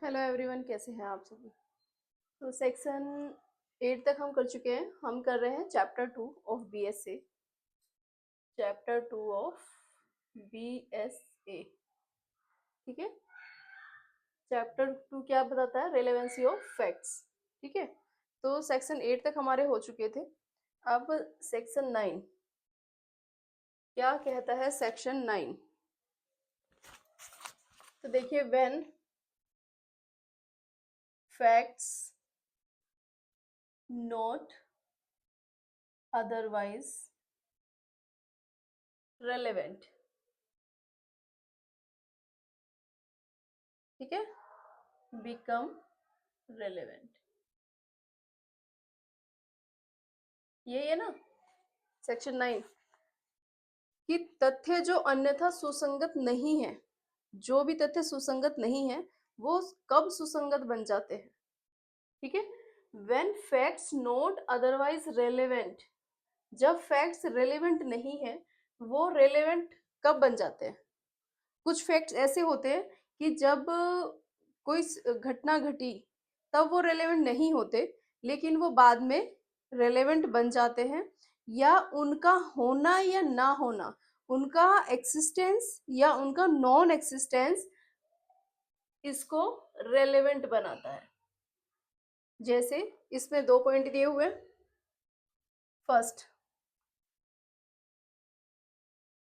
Hello everyone, कैसे हैं आप सभी। तो सेक्शन 8 तक हम कर चुके हैं। हम कर रहे हैं chapter 2 of BSA. Chapter 2 of BSA, ठीक है। चैप्टर 2 क्या बताता है? रेलेवेंसी ऑफ फैक्ट्स, ठीक है। तो सेक्शन 8 तक हमारे हो चुके थे। अब सेक्शन 9 क्या कहता है? सेक्शन 9 तो देखिए, when facts not otherwise relevant, ठीक है, बिकम रेलेवेंट। ये है ना सेक्शन 9, कि तथ्य जो अन्यथा सुसंगत नहीं है, जो भी तथ्य सुसंगत नहीं है वो कब सुसंगत बन जाते हैं, ठीक है। When facts not otherwise relevant, जब फैक्ट्स रेलेवेंट नहीं है वो रेलेवेंट कब बन जाते हैं? कुछ फैक्ट्स ऐसे होते हैं कि जब कोई घटना घटी तब वो रेलेवेंट नहीं होते, लेकिन वो बाद में रेलेवेंट बन जाते हैं, या उनका होना या ना होना, उनका एक्सिस्टेंस या उनका नॉन एक्सिस्टेंस इसको रेलेवेंट बनाता है। जैसे इसमें 2 पॉइंट दिए हुए। फर्स्ट,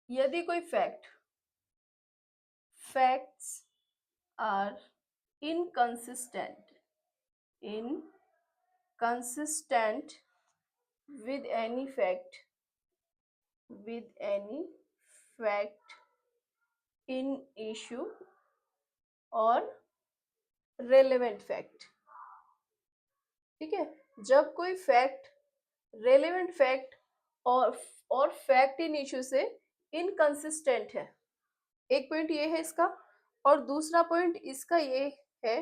यदि कोई facts are inconsistent inconsistent with any fact in issue or relevant fact, ठीक है। जब कोई फैक्ट, रेलेवेंट फैक्ट और फैक्ट इन इश्यू से इनकंसिस्टेंट है, एक पॉइंट ये है इसका। और दूसरा पॉइंट इसका ये है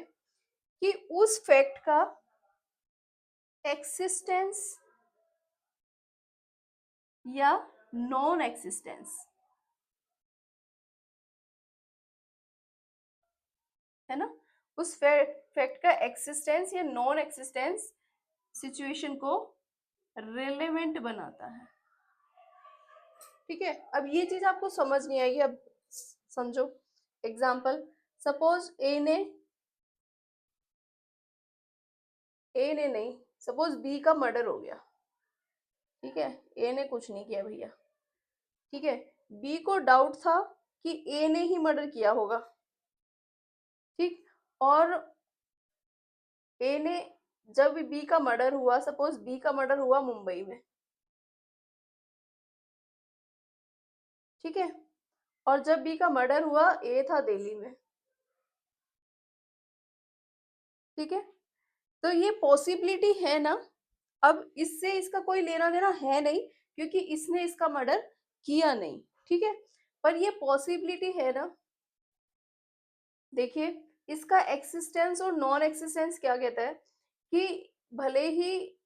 कि उस फैक्ट का एक्सिस्टेंस या नॉन एक्सिस्टेंस, है ना, उस फैक्ट का एक्सिस्टेंस या नॉन एक्सिस्टेंस सिचुएशन को रेलेवेंट बनाता है, ठीक है। अब ये चीज आपको समझ नहीं आएगी, अब समझो। एग्जाम्पल, सपोज ए ने नहीं, सपोज बी का मर्डर हो गया, ठीक है। ए ने कुछ नहीं किया भैया, ठीक है। बी को डाउट था कि ए ने ही मर्डर किया होगा, ठीक। और ए ने, जब बी का मर्डर हुआ, सपोज बी का मर्डर हुआ मुंबई में, ठीक है। और जब बी का मर्डर हुआ ए था दिल्ली में, ठीक है। तो ये पॉसिबिलिटी है ना। अब इससे इसका कोई लेना देना है नहीं, क्योंकि इसने इसका मर्डर किया नहीं, ठीक है। पर ये पॉसिबिलिटी है ना। देखिए, इसका एक्सिस्टेंस और नॉन एक्सिस्टेंस क्या कहता है कि भले ही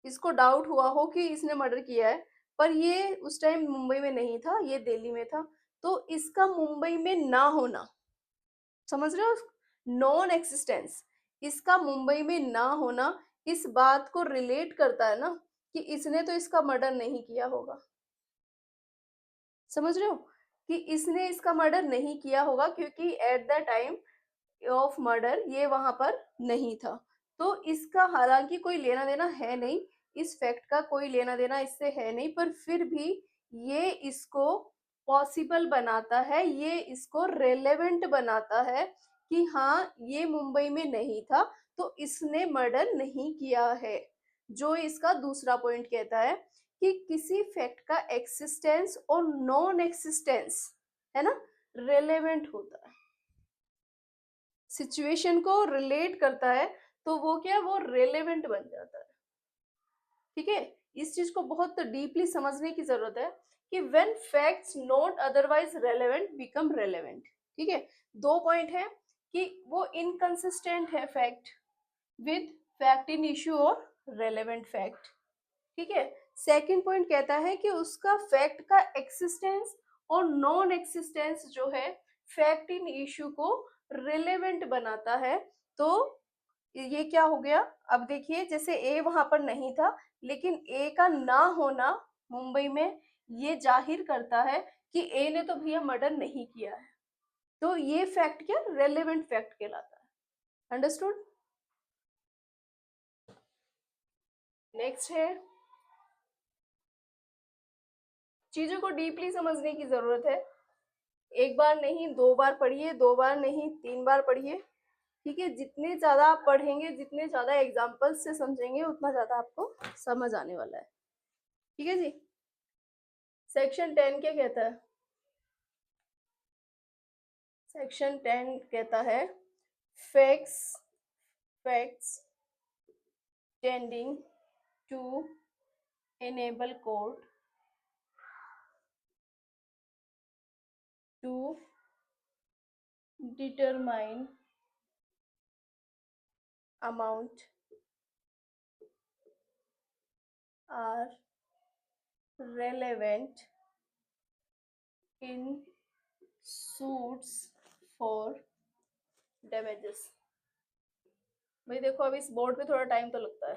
इसको डाउट हुआ हो कि इसने मर्डर किया है, पर ये उस टाइम मुंबई में नहीं था, ये दिल्ली में था, तो इसका मुंबई में ना होना, समझ रहे हो, नॉन एक्सिस्टेंस, इसका मुंबई में ना होना इस बात को रिलेट करता है ना कि इसने तो इसका मर्डर नहीं किया होगा, समझ रहे हो, कि इसने इसका मर्डर नहीं किया होगा क्योंकि at the time of murder ये वहां पर नहीं था। तो इसका हालांकि कोई लेना देना है नहीं, इस फैक्ट का कोई लेना देना इससे है नहीं, पर फिर भी ये इसको पॉसिबल बनाता है, ये इसको रेलेवेंट बनाता है कि हाँ, ये मुंबई में नहीं था तो इसने मर्डर नहीं किया है। जो इसका दूसरा पॉइंट कहता है कि किसी फैक्ट का एक्सिस्टेंस और नॉन एक्सिस्टेंस, है ना, रेलेवेंट होता है, सिचुएशन को रिलेट करता है, तो वो क्या, वो रेलेवेंट बन जाता है, ठीक है। इस चीज को बहुत डीपली समझने की जरूरत है कि when facts not otherwise relevant become relevant, ठीक है। 2 पॉइंट है कि वो इनकंसिस्टेंट है fact with fact in issue और रेलेवेंट फैक्ट, ठीक है। सेकंड पॉइंट कहता है कि उसका फैक्ट का एक्सिस्टेंस और नॉन एक्सिस्टेंस जो है फैक्ट इन इश्यू को रिलेवेंट बनाता है। तो ये क्या हो गया, अब देखिए जैसे ए वहां पर नहीं था, लेकिन ए का ना होना मुंबई में ये जाहिर करता है कि ए ने तो भैया मर्डर नहीं किया है। तो ये फैक्ट क्या, रेलेवेंट फैक्ट कहलाता है। अंडरस्टूड। नेक्स्ट है, चीजों को डीपली समझने की जरूरत है। एक बार नहीं, दो बार पढ़िए, दो बार नहीं, तीन बार पढ़िए। ठीक है, जितने ज्यादा आप पढ़ेंगे, जितने ज्यादा एग्जाम्पल्स से समझेंगे, उतना ज्यादा आपको समझ आने वाला है। ठीक है जी। सेक्शन 10 क्या कहता है? सेक्शन 10 कहता है facts facts tending to enable court to determine amount are relevant in suits for damages। भाई देखो, अब इस बोर्ड पे थोड़ा टाइम तो लगता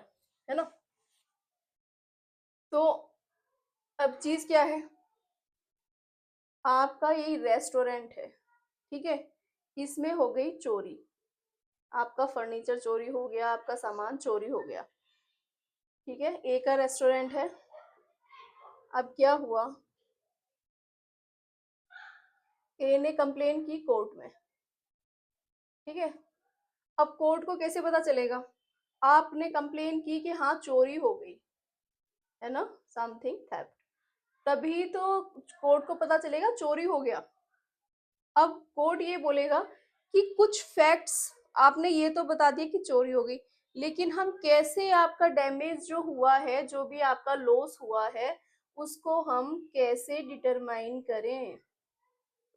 है ना। तो अब चीज क्या है, आपका यही रेस्टोरेंट है, ठीक है, इसमें हो गई चोरी, आपका फर्नीचर चोरी हो गया, आपका सामान चोरी हो गया। ठीक है, ए का रेस्टोरेंट है। अब क्या हुआ, ए ने कंप्लेन की कोर्ट में। ठीक है, अब कोर्ट को कैसे पता चलेगा, आपने कंप्लेन की कि हाँ चोरी हो गई है ना, समथिंग थेफ्ट, तभी तो कोर्ट को पता चलेगा चोरी हो गया। अब कोर्ट ये बोलेगा कि कुछ फैक्ट्स आपने ये तो बता दिया कि चोरी हो गई, लेकिन हम कैसे आपका डैमेज जो हुआ है, जो भी आपका लॉस हुआ है, उसको हम कैसे डिटरमाइन करें,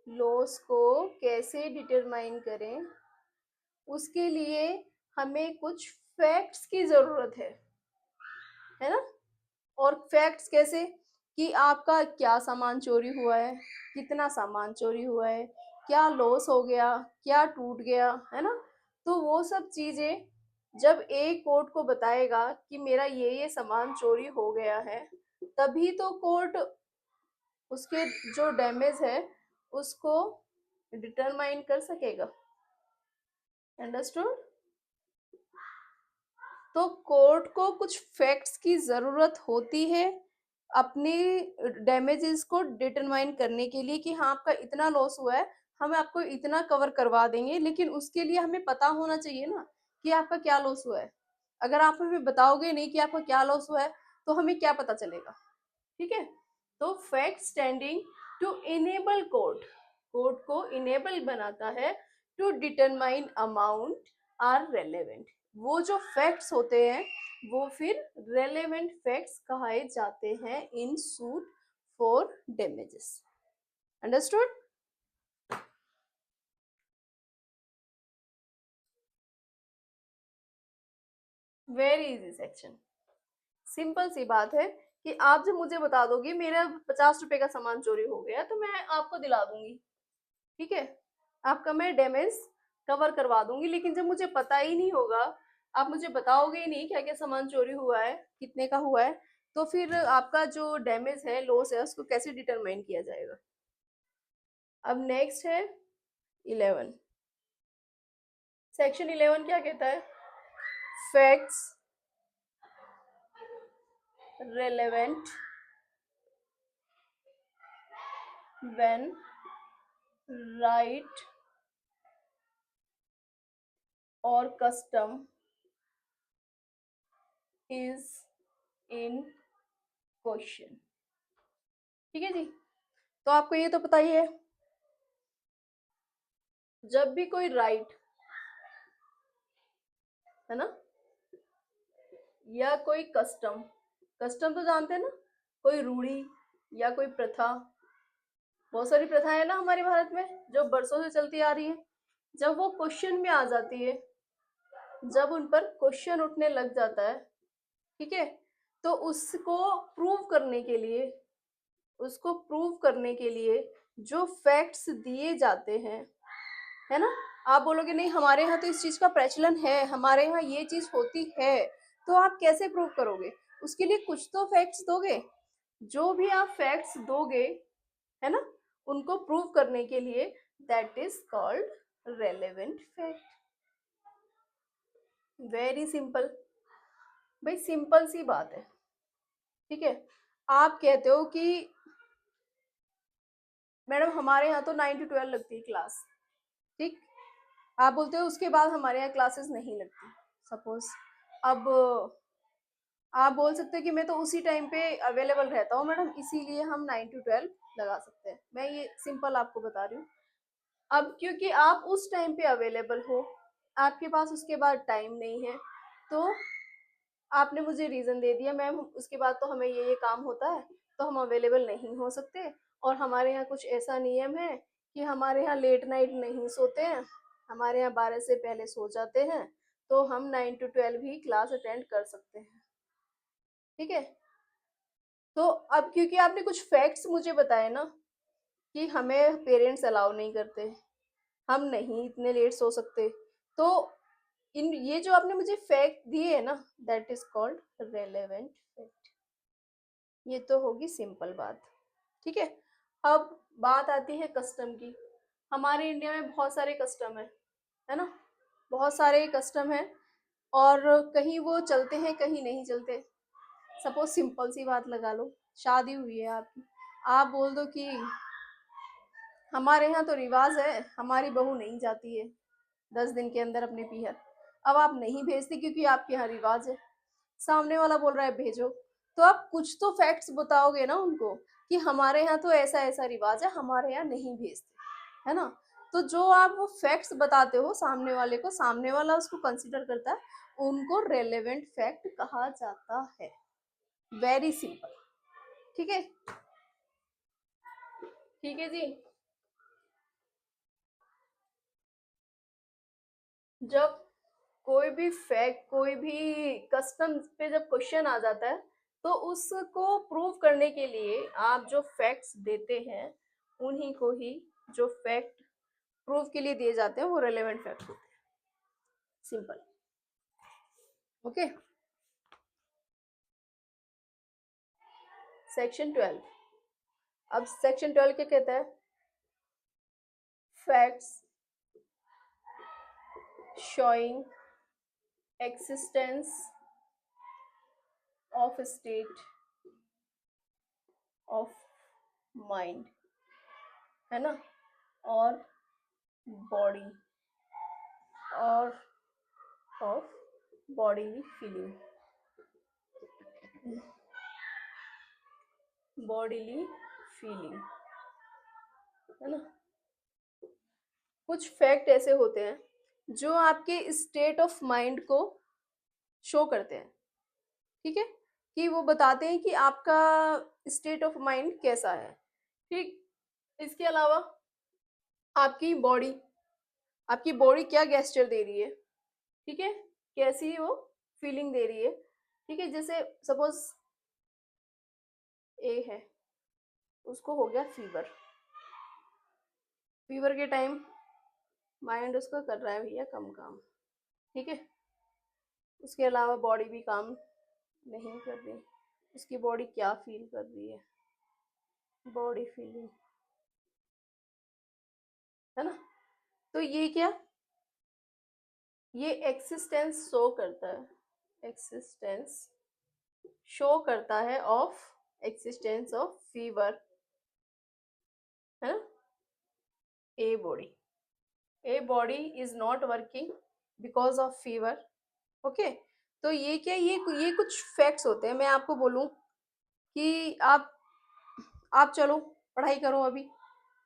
लॉस को कैसे डिटरमाइन करें, उसके लिए हमें कुछ फैक्ट्स की जरूरत है ना। और फैक्ट्स कैसे, कि आपका क्या सामान चोरी हुआ है, कितना सामान चोरी हुआ है, क्या लॉस हो गया, क्या टूट गया, है ना। तो वो सब चीजें जब एक कोर्ट को बताएगा कि मेरा ये सामान चोरी हो गया है, तभी तो कोर्ट उसके जो डैमेज है उसको डिटरमाइन कर सकेगा। अंडरस्टूड। तो कोर्ट को कुछ फैक्ट्स की जरूरत होती है अपने डैमेजेस को डिटरमाइन करने के लिए कि हाँ आपका इतना लॉस हुआ है, हम आपको इतना कवर करवा देंगे, लेकिन उसके लिए हमें पता होना चाहिए ना कि आपका क्या लॉस हुआ है। अगर आप हमें बताओगे नहीं कि आपका क्या लॉस हुआ है, तो हमें क्या पता चलेगा। ठीक है, तो fact standing to enable court, court को इनेबल बनाता है to determine amount are relevant. वो जो फैक्ट्स होते हैं वो फिर रेलेवेंट फैक्ट्स कहाए जाते हैं in suit for damages. Understood. Very easy section, simple सी बात है कि आप जब मुझे बता दोगे मेरा 50 रुपए का सामान चोरी हो गया, तो मैं आपको दिला दूंगी। ठीक है, आपका मैं डैमेज कवर करवा दूंगी, लेकिन जब मुझे पता ही नहीं होगा, आप मुझे बताओगे ही नहीं क्या क्या सामान चोरी हुआ है, कितने का हुआ है, तो फिर आपका जो डैमेज है, लॉस है, उसको कैसे डिटरमाइन किया जाएगा। अब नेक्स्ट है 11, सेक्शन 11 क्या कहता है, फैक्ट्स रेलेवेंट व्हेन राइट और कस्टम इज इन क्वेश्चन। ठीक है जी, तो आपको ये तो पता ही है, जब भी कोई राइट है ना, या कोई कस्टम, कस्टम तो जानते हैं ना, कोई रूढ़ी या कोई प्रथा, बहुत सारी प्रथाएं है ना हमारे भारत में जो बरसों से चलती आ रही है, जब वो क्वेश्चन में आ जाती है, जब उन पर क्वेश्चन उठने लग जाता है, ठीक है, तो उसको प्रूव करने के लिए जो फैक्ट्स दिए जाते हैं, है ना? आप बोलोगे नहीं हमारे यहाँ तो इस चीज़ का प्रचलन है, हमारे यहाँ ये चीज़ होती है, तो आप कैसे प्रूव करोगे? उसके लिए कुछ तो फैक्ट्स दोगे। जो भी आप फैक्ट्स दोगे, है ना, उनको प्रूव करने के लिए that is called relevant fact. Very simple, भाई सिंपल सी बात है। ठीक है, आप कहते हो कि मैडम हमारे यहाँ तो 9 to 12 लगती है क्लास, ठीक, आप बोलते हो उसके बाद हमारे यहाँ क्लासेस नहीं लगती, सपोज। अब आप बोल सकते हो कि मैं तो उसी टाइम पे अवेलेबल रहता हूँ मैडम, इसीलिए हम 9 to 12 लगा सकते हैं। मैं ये सिंपल आपको बता रही हूँ। अब क्योंकि आप उस टाइम पे अवेलेबल हो, आपके पास उसके बाद टाइम नहीं है, तो आपने मुझे रीज़न दे दिया मैम उसके बाद तो हमें ये काम होता है, तो हम अवेलेबल नहीं हो सकते, और हमारे यहाँ कुछ ऐसा नियम है कि हमारे यहाँ लेट नाइट नहीं सोते हैं, हमारे यहाँ 12 से पहले सो जाते हैं, तो हम 9 to 12 ही क्लास अटेंड कर सकते हैं। ठीक है, तो अब क्योंकि आपने कुछ फैक्ट्स मुझे बताए ना कि हमें पेरेंट्स अलाउ नहीं करते, हम नहीं इतने लेट सो सकते, तो इन ये जो आपने मुझे फैक्ट दिए है ना, that is called relevant fact. ये तो होगी सिंपल बात। ठीक है, अब बात आती है कस्टम की। हमारे इंडिया में बहुत सारे कस्टम है ना, बहुत सारे कस्टम है, और कहीं वो चलते हैं कहीं नहीं चलते। सपोज सिंपल सी बात लगा लो, शादी हुई है आपकी, आप बोल दो कि हमारे यहाँ तो रिवाज है हमारी बहू नहीं जाती है 10 दिन के अंदर अपने पीहर। अब आप नहीं भेजते क्योंकि आपके यहाँ रिवाज है, सामने वाला बोल रहा है भेजो, तो आप कुछ तो फैक्ट्स बताओगे ना उनको कि हमारे यहाँ तो ऐसा ऐसा रिवाज है, हमारे यहाँ नहीं भेजते, है ना। तो जो आप वो फैक्ट्स बताते हो सामने वाले को, सामने वाला उसको कंसिडर करता है, उनको रेलेवेंट फैक्ट कहा जाता है। Very simple. ठीक है, ठीक है जी। जब कोई भी फैक्ट, कोई भी कस्टम पे जब क्वेश्चन आ जाता है, तो उसको प्रूव करने के लिए आप जो फैक्ट्स देते हैं, उन्हीं को ही जो फैक्ट प्रूव के लिए दिए जाते हैं वो रेलेवेंट फैक्ट होते हैं। सिंपल। Okay, section 12। अब सेक्शन 12 क्या कहता है? Facts showing existence of state of mind, है ना, और बॉडी, और of bodily feeling, bodily feeling, है ना। कुछ फैक्ट ऐसे होते हैं जो आपके स्टेट ऑफ माइंड को शो करते हैं। ठीक है, कि वो बताते हैं कि आपका स्टेट ऑफ माइंड कैसा है। ठीक, इसके अलावा आपकी बॉडी, आपकी बॉडी क्या गेस्चर दे रही है, ठीक है, कैसी वो फीलिंग दे रही है। ठीक है, जैसे सपोज ए है, उसको हो गया फीवर, फीवर के टाइम माइंड उसका कर रहा है भैया कम काम। ठीक है, उसके अलावा बॉडी भी काम नहीं कर रही, उसकी बॉडी क्या फील कर रही है, बॉडी फीलिंग, है ना। तो ये क्या, ये एक्सिस्टेंस शो करता है, एक्सिस्टेंस शो करता है ऑफ, एक्सिस्टेंस ऑफ फीवर, है ना। A body, a body is not working because of fever. Okay, तो ये क्या, ये कुछ फैक्ट्स होते हैं। मैं आपको बोलूं कि आप चलो पढ़ाई करो, अभी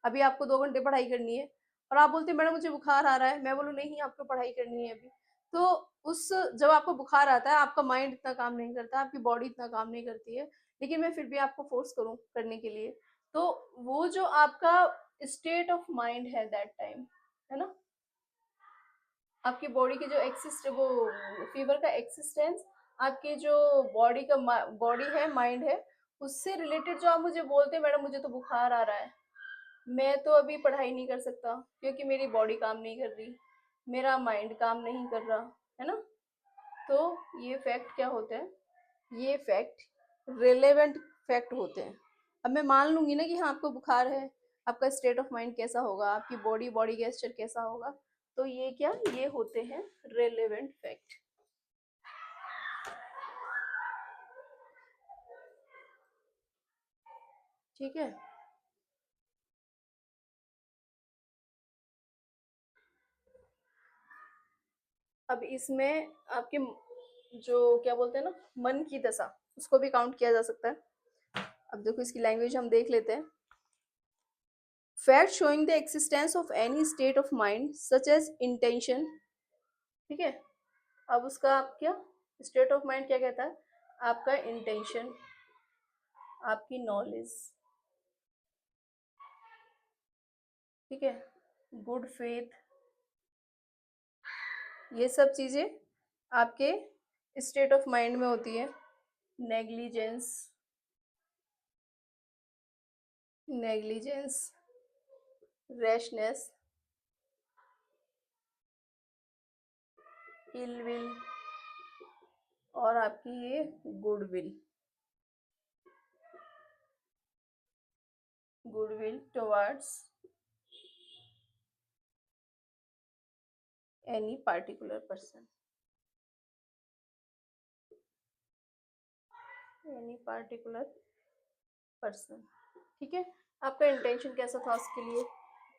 अभी आपको 2 घंटे पढ़ाई करनी है, और आप बोलते मैडम मुझे बुखार आ रहा है, मैं बोलूँ नहीं आपको पढ़ाई करनी है अभी, तो उस जब आपको बुखार आता है आपका माइंड इतना काम नहीं करता, आपकी बॉडी इतना काम नहीं करती है, लेकिन मैं फिर भी आपको फोर्स करूँ करने के लिए, तो वो जो आपका स्टेट ऑफ माइंड है दैट टाइम, है ना, आपकी बॉडी की जो एक्सिस्ट, वो फीवर का एक्सिस्टेंस, आपकी जो बॉडी का बॉडी है, माइंड है, उससे रिलेटेड जो आप मुझे बोलते हैं मैडम मुझे तो बुखार आ रहा है, मैं तो अभी पढ़ाई नहीं कर सकता क्योंकि मेरी बॉडी काम नहीं कर रही, मेरा माइंड काम नहीं कर रहा, है ना। तो ये फैक्ट क्या होते हैं, ये फैक्ट रिलेवेंट फैक्ट होते हैं। अब मैं मान लूंगी ना कि हाँ आपको बुखार है, आपका स्टेट ऑफ माइंड कैसा होगा, आपकी बॉडी बॉडी गेस्चर कैसा होगा, तो ये क्या, ये होते हैं रिलेवेंट फैक्ट। ठीक है। अब इसमें आपके जो क्या बोलते हैं ना, मन की दशा, उसको भी काउंट किया जा सकता है। अब देखो इसकी लैंग्वेज हम देख लेते हैं। Fact showing the existence of any state of mind such as intention. ठीक है। अब उसका आप क्या, स्टेट ऑफ माइंड क्या कहता है, आपका इंटेंशन, आपकी नॉलेज, ठीक है, गुड फेथ, ये सब चीजें आपके स्टेट ऑफ माइंड में होती है। Negligence, negligence, rashness, ill will, और आपकी ये good will, good will towards any particular person, any particular person. ठीक है। आपका इंटेंशन कैसा था उसके लिए,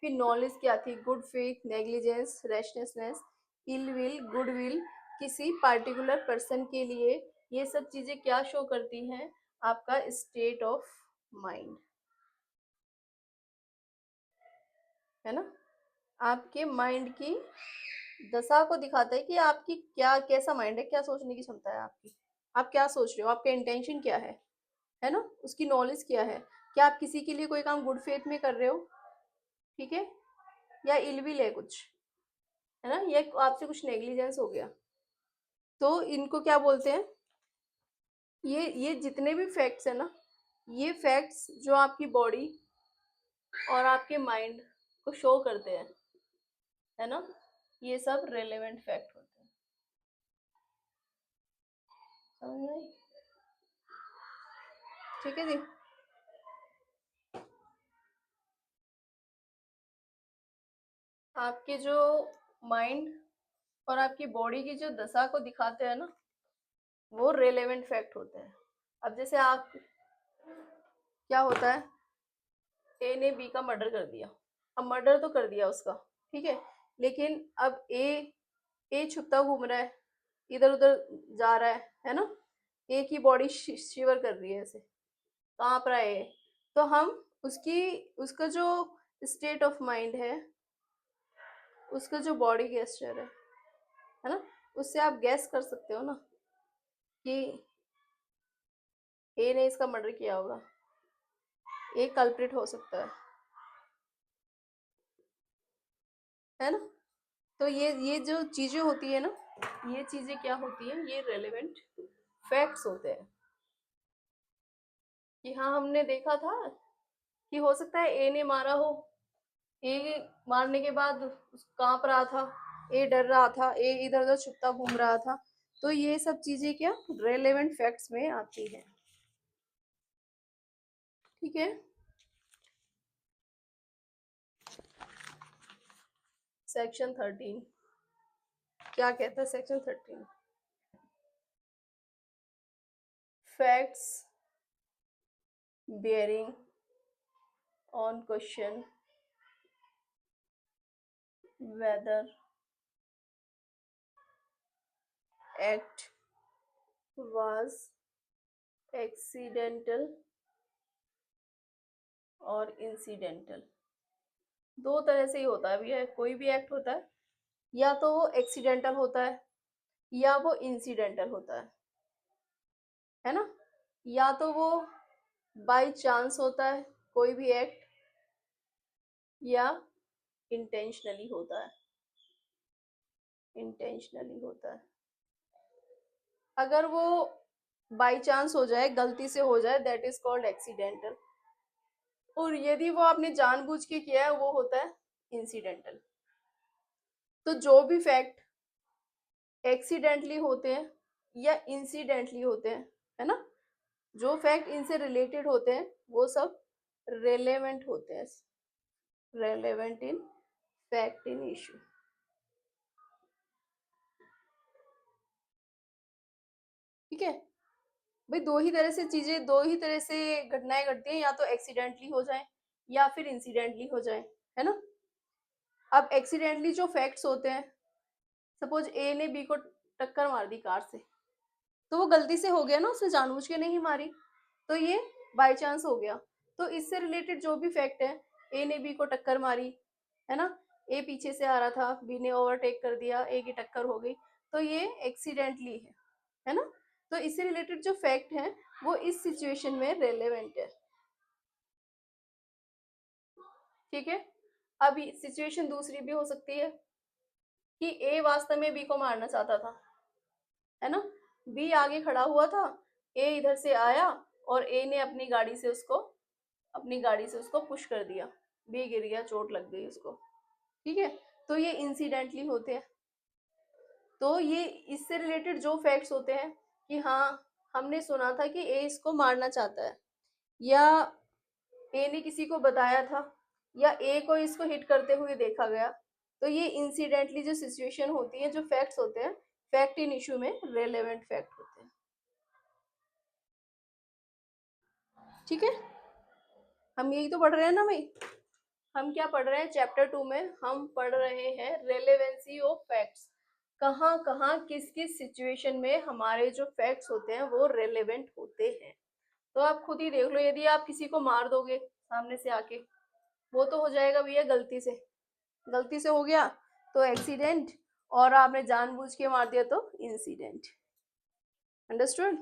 फिर नॉलेज क्या थी, good faith, negligence, rashness, ill will, good will, किसी पार्टिकुलर पर्सन के लिए, ये सब चीजें क्या शो करती हैं, आपका स्टेट ऑफ माइंड, है ना। आपके माइंड की दशा को दिखाता है कि आपकी क्या, कैसा माइंड है, क्या सोचने की क्षमता है आपकी, आप क्या सोच रहे हो, आपका इंटेंशन क्या है ना, उसकी नॉलेज क्या है, क्या आप किसी के लिए कोई काम गुड फेथ में कर रहे हो, ठीक है, या इलविल है कुछ, है ना, या आपसे कुछ नेग्लिजेंस हो गया। तो इनको क्या बोलते हैं, ये जितने भी फैक्ट्स है ना, ये फैक्ट्स जो आपकी बॉडी और आपके माइंड को शो करते हैं, है ना, ये सब रेलेवेंट फैक्ट होते हैं। समझ में आई? ठीक है जी। आपके जो माइंड और आपकी बॉडी की जो दशा को दिखाते हैं ना, वो रेलेवेंट फैक्ट होते हैं। अब जैसे आप, क्या होता है, ए ने बी का मर्डर कर दिया, अब मर्डर तो कर दिया उसका, ठीक है, लेकिन अब ए छुपता घूम रहा है, इधर उधर जा रहा है ना, ए की बॉडी शिवर कर रही है, ऐसे कांप रहा है, तो हम उसकी, उसका जो स्टेट ऑफ माइंड है, उसका जो बॉडी गेस्चर है ना, उससे आप गैस कर सकते हो ना कि ए ने इसका मर्डर किया होगा, ए कल्प्रिट हो सकता है ना। तो ये जो चीजें होती है ना, ये चीजें क्या होती है, ये रेलेवेंट फैक्ट्स होते हैं। कि हाँ हमने देखा था कि हो सकता है ए ने मारा हो, ए मारने के बाद कांप रहा था, ए डर रहा था, ए इधर उधर छुपता घूम रहा था, तो ये सब चीजें क्या रेलेवेंट फैक्ट्स में आती है। ठीक है। सेक्शन 13 क्या कहता है, section 13, facts bearing on question whether act was accidental और incidental। दो तरह से ही होता है भैया, कोई भी एक्ट होता है, या तो वो एक्सीडेंटल होता है या वो इंसिडेंटल होता है ना, या तो वो बाय चांस होता है कोई भी एक्ट, या इंटेंशनली होता है, इंटेंशनली होता है। अगर वो बाय चांस हो जाए, गलती से हो जाए, दैट इज कॉल्ड एक्सीडेंटल, और यदि वो आपने जानबूझ के किया है वो होता है इंसिडेंटल। तो जो भी फैक्ट एक्सीडेंटली होते हैं या इंसिडेंटली होते हैं, है ना, जो फैक्ट इनसे रिलेटेड होते हैं वो सब रेलेवेंट होते हैं, relevant in fact in issue. ठीक है भाई, दो ही तरह से घटनाएं घटती हैं, या तो एक्सीडेंटली हो जाए या फिर इंसिडेंटली हो जाए, है ना। अब एक्सीडेंटली जो फैक्ट्स होते हैं, सपोज ए ने बी को टक्कर मार दी कार से, तो वो गलती से हो गया ना, उसने जानबूझ के नहीं मारी, तो ये बाय चांस हो गया। तो इससे रिलेटेड जो भी फैक्ट है, ए ने बी को टक्कर मारी, है ना, ए पीछे से आ रहा था, बी ने ओवरटेक कर दिया, ए की टक्कर हो गई, तो ये एक्सीडेंटली है ना। तो इससे रिलेटेड जो फैक्ट है वो इस सिचुएशन में रेलेवेंट है। ठीक है, अब सिचुएशन दूसरी भी हो सकती है कि ए वास्तव में बी को मारना चाहता था, है ना, बी आगे खड़ा हुआ था, ए इधर से आया और ए ने अपनी गाड़ी से उसको पुश कर दिया, बी गिर गया, चोट लग गई उसको। ठीक है, तो ये इंसिडेंटली होते हैं। तो ये इससे रिलेटेड जो फैक्ट्स होते हैं कि हाँ हमने सुना था कि ए इसको मारना चाहता है, या ए ने किसी को बताया था, या ए को इसको हिट करते हुए देखा गया, तो ये इंसिडेंटली जो सिचुएशन होती है, जो फैक्ट्स होते हैं, फैक्ट इन इशू में रेलेवेंट फैक्ट होते हैं। ठीक है, हम यही तो पढ़ रहे हैं ना भाई। हम क्या पढ़ रहे हैं, चैप्टर 2 में हम पढ़ रहे हैं रेलेवेंसी ऑफ फैक्ट्स। कहाँ कहाँ किस किस सिचुएशन में हमारे जो फैक्ट्स होते हैं वो रेलेवेंट होते हैं। तो आप खुद ही देख लो, यदि आप किसी को मार दोगे सामने से आके, वो तो हो जाएगा भैया गलती से हो गया तो एक्सीडेंट, और आपने जानबूझ के मार दिया तो इंसिडेंट। अंडरस्टूड।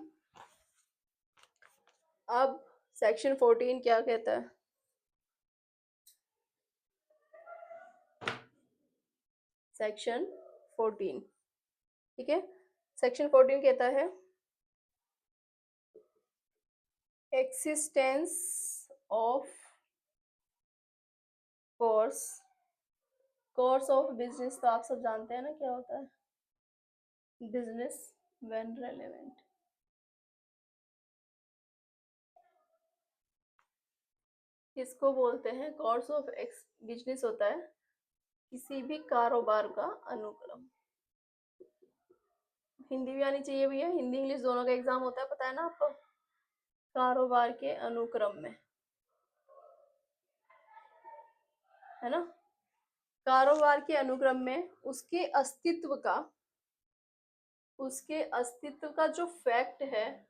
अब सेक्शन 14 क्या कहता है, सेक्शन 14, ठीक है, सेक्शन 14 कहता है existence of course of business. तो आप सब जानते हैं ना क्या होता है बिजनेस व्हेन रेलेवेंट। इसको बोलते हैं कोर्स ऑफ बिजनेस, होता है किसी भी कारोबार का अनुक्रम। हिंदी भी आनी चाहिए भैया, हिंदी इंग्लिश दोनों का एग्जाम होता है, पता है ना आपको। कारोबार के अनुक्रम में, है ना, कारोबार के अनुक्रम में उसके अस्तित्व का जो फैक्ट है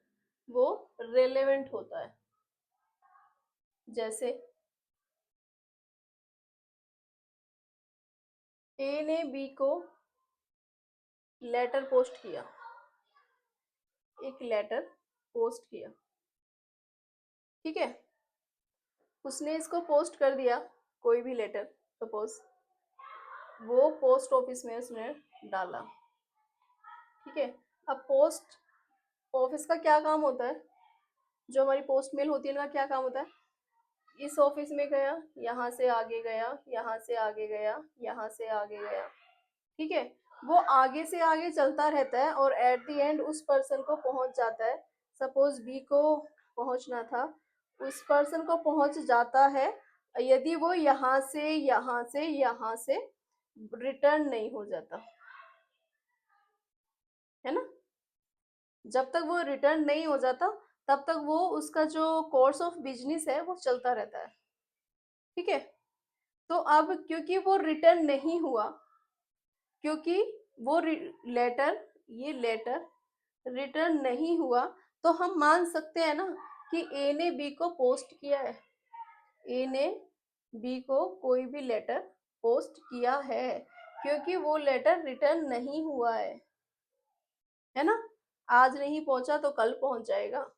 वो रेलेवेंट होता है। जैसे ए ने बी को लेटर पोस्ट किया, एक लेटर पोस्ट किया, ठीक है, उसने इसको पोस्ट कर दिया, कोई भी लेटर सपोज, वो पोस्ट ऑफिस में उसने डाला। ठीक है, अब पोस्ट ऑफिस का क्या काम होता है, जो हमारी पोस्ट मेल होती है ना, क्या काम होता है, इस ऑफिस में गया, यहाँ से आगे गया, यहाँ से आगे गया, यहाँ से आगे गया, ठीक है, वो आगे से आगे चलता रहता है और एट द एंड उस पर्सन को पहुंच जाता है। सपोज बी को पहुंचना था, उस पर्सन को पहुंच जाता है, यदि वो यहाँ से यहाँ से यहाँ से रिटर्न नहीं हो जाता, है ना, जब तक वो रिटर्न नहीं हो जाता तब तक वो उसका जो कोर्स ऑफ बिजनेस है वो चलता रहता है। ठीक है, तो अब क्योंकि वो रिटर्न नहीं हुआ, क्योंकि वो लेटर रिटर्न नहीं हुआ, तो हम मान सकते हैं ना कि ए ने बी को पोस्ट किया है, ए ने बी को कोई भी लेटर पोस्ट किया है, क्योंकि वो लेटर रिटर्न नहीं हुआ है ना, आज नहीं पहुंचा तो कल पहुंच जाएगा,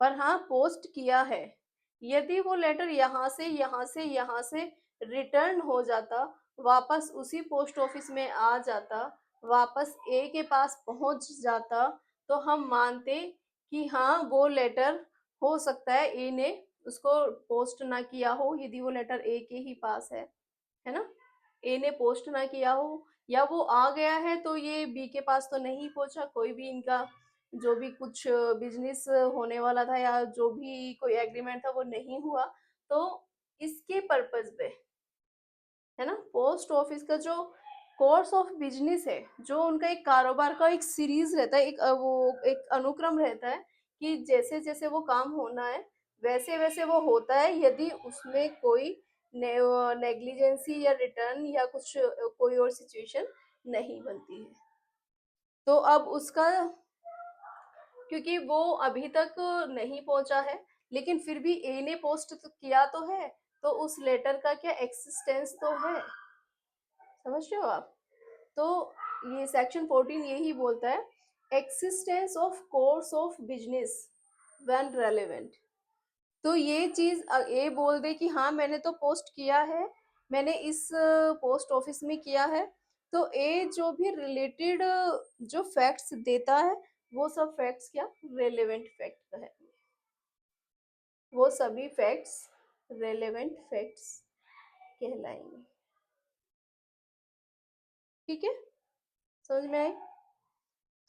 पर हाँ पोस्ट किया है। यदि वो लेटर यहाँ से यहाँ से यहाँ से रिटर्न हो जाता, वापस उसी पोस्ट ऑफिस में आ जाता, वापस ए के पास पहुंच जाता, तो हम मानते कि हाँ वो लेटर हो सकता है ए ने उसको पोस्ट ना किया हो, यदि वो लेटर ए के ही पास है ना, ए ने पोस्ट ना किया हो, या वो आ गया है तो ये बी के पास तो नहीं पहुंचा, कोई भी इनका जो भी कुछ बिजनेस होने वाला था या जो भी कोई एग्रीमेंट था वो नहीं हुआ, तो इसके पर्पज पे, है ना, पोस्ट ऑफिस का जो कोर्स ऑफ बिजनेस है, जो उनका एक कारोबार का एक सीरीज रहता है, एक वो एक अनुक्रम रहता है कि जैसे जैसे वो काम होना है वैसे वैसे वो होता है, यदि उसमें कोई नेग्लिजेंसी या रिटर्न या कुछ कोई और सिचुएशन नहीं बनती है। तो अब उसका, क्योंकि वो अभी तक नहीं पहुंचा है, लेकिन फिर भी ए ने पोस्ट तो किया तो है, तो उस लेटर का क्या एक्सिस्टेंस तो है, समझ रहे हो आप। तो ये सेक्शन 14 यही बोलता है, existence of course of business when relevant. तो ये चीज ए बोल दे कि हाँ मैंने तो पोस्ट किया है, मैंने इस पोस्ट ऑफिस में किया है, तो ए जो भी रिलेटेड जो फैक्ट्स देता है वो सब फैक्ट्स क्या रेलेवेंट फैक्ट है, वो सभी फैक्ट्स रेलेवेंट फैक्ट्स कहलाएंगे। ठीक है, समझ में आई।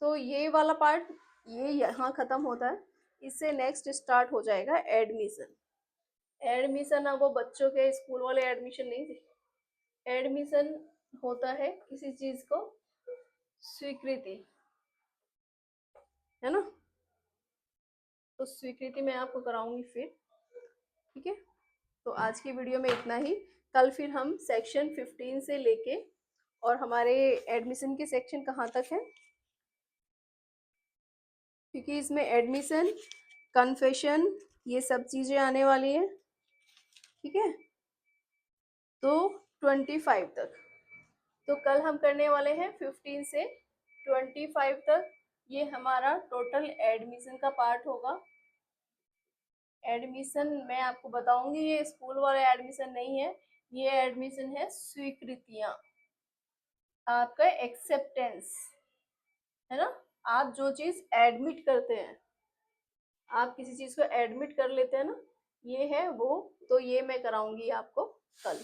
तो ये वाला पार्ट ये यहाँ खत्म होता है, इससे नेक्स्ट स्टार्ट हो जाएगा एडमिशन। एडमिशन अब वो बच्चों के स्कूल वाले एडमिशन नहीं थे, एडमिशन होता है किसी चीज को स्वीकृति, है ना, तो स्वीकृति मैं आपको कराऊंगी फिर। ठीक है, तो आज की वीडियो में इतना ही, कल फिर हम सेक्शन 15 से लेके और हमारे एडमिशन के सेक्शन कहाँ तक है, क्योंकि इसमें एडमिशन कन्फेशन ये सब चीजें आने वाली है। ठीक है, तो 25 तक, तो कल हम करने वाले हैं 15 से 25 तक, ये हमारा टोटल एडमिशन का पार्ट होगा। एडमिशन मैं आपको बताऊंगी, ये स्कूल वाले एडमिशन नहीं है, ये एडमिशन है स्वीकृतियां, आपका एक्सेप्टेंस, है ना, आप जो चीज एडमिट करते हैं, आप किसी चीज को एडमिट कर लेते हैं ना, ये है वो, तो ये मैं कराऊंगी आपको कल।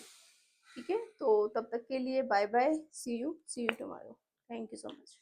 ठीक है, तो तब तक के लिए bye bye, see you tomorrow, thank you so much.